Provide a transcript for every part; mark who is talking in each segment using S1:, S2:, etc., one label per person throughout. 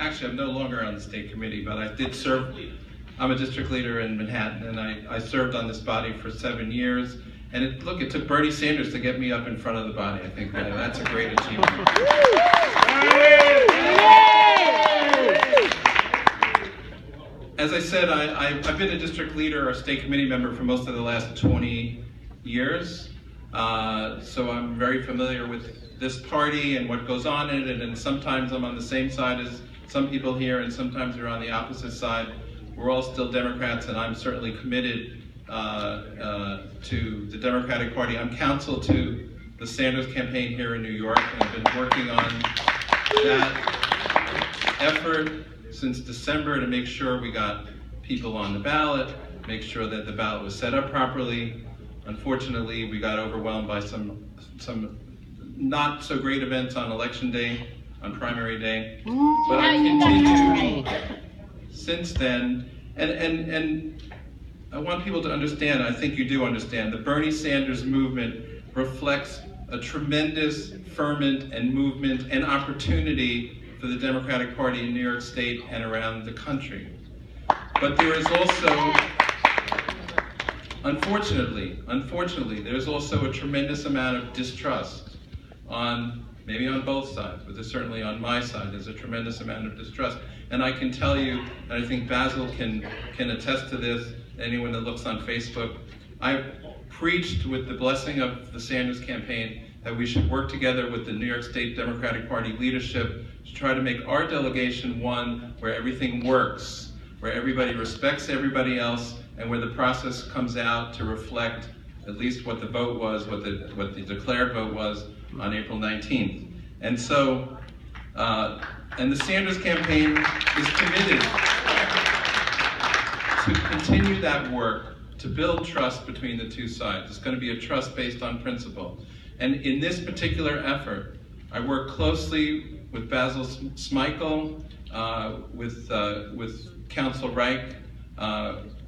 S1: actually, I'm no longer on the state committee, but I did serve. I'm a district leader in Manhattan, and I served on this body for 7 years. And it took Bernie Sanders to get me up in front of the body. I think that's a great achievement. As I said, I've been a district leader or state committee member for most of the last 20 years. So I'm very familiar with this party and what goes on in it, and sometimes I'm on the same side as some people here, and sometimes we're on the opposite side. We're all still Democrats, and I'm certainly committed to the Democratic Party. I'm counsel to the Sanders campaign here in New York, and I've been working on that effort since December to make sure we got people on the ballot, make sure that the ballot was set up properly. Unfortunately, we got overwhelmed by some not so great events on election day, on primary day. But I continued since then, and I want people to understand, I think you do understand, the Bernie Sanders movement reflects a tremendous ferment and movement and opportunity for the Democratic Party in New York State and around the country. But there is also, unfortunately, there's also a tremendous amount of distrust maybe on both sides, but there's certainly on my side, there's a tremendous amount of distrust. And I can tell you, and I think Basil can attest to this, anyone that looks on Facebook, I've preached with the blessing of the Sanders campaign that we should work together with the New York State Democratic Party leadership to try to make our delegation one where everything works, where everybody respects everybody else, and where the process comes out to reflect at least what the vote was, what the declared vote was on April 19th. And so, and the Sanders campaign is committed to continue that work, to build trust between the two sides. It's going to be a trust based on principle. And in this particular effort, I work closely with Basil Smikle, with Council Reich,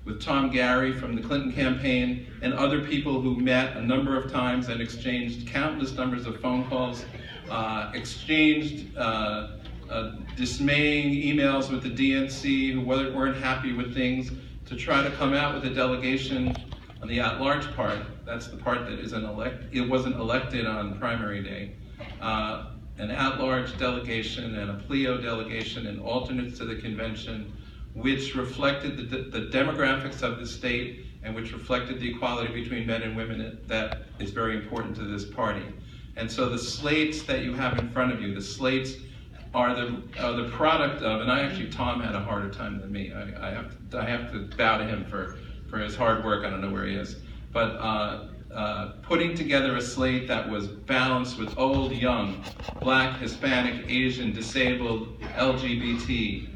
S1: with Tom Gary from the Clinton campaign, and other people who met a number of times and exchanged countless numbers of phone calls, exchanged dismaying emails with the DNC who weren't happy with things, to try to come out with a delegation on the at-large part. That's the part that it wasn't elected on primary day. An at-large delegation and a PLEO delegation and alternates to the convention, which reflected the demographics of the state and which reflected the equality between men and women that is very important to this party. And so the slates that you have in front of you, the slates are the product of, and Tom had a harder time than me. I have to bow to him for his hard work. I don't know where he is. But putting together a slate that was balanced with old, young, Black, Hispanic, Asian, disabled, LGBT,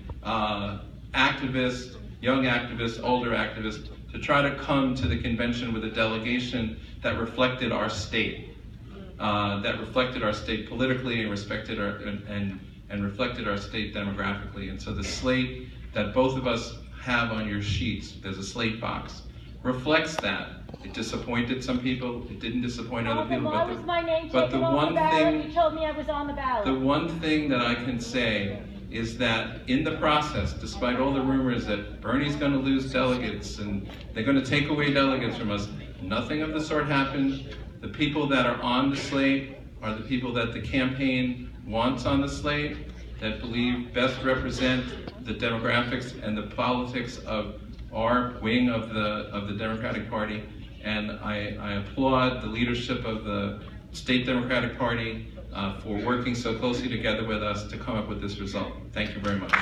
S1: activists, young activists, older activists, to try to come to the convention with a delegation that reflected our state, politically and reflected our state demographically. And so the slate that both of us have on your sheets, there's a slate box, reflects that. It disappointed some people, it didn't disappoint other people, but the one thing,
S2: you told me I was on the ballot.
S1: The one thing that I can say is that in the process, despite all the rumors that Bernie's going to lose delegates and they're going to take away delegates from us, nothing of the sort happened. The people that are on the slate are the people that the campaign wants on the slate, that believe best represent the demographics and the politics of our wing of the Democratic Party. And I applaud the leadership of the State Democratic Party for working so closely together with us to come up with this result. Thank you very much.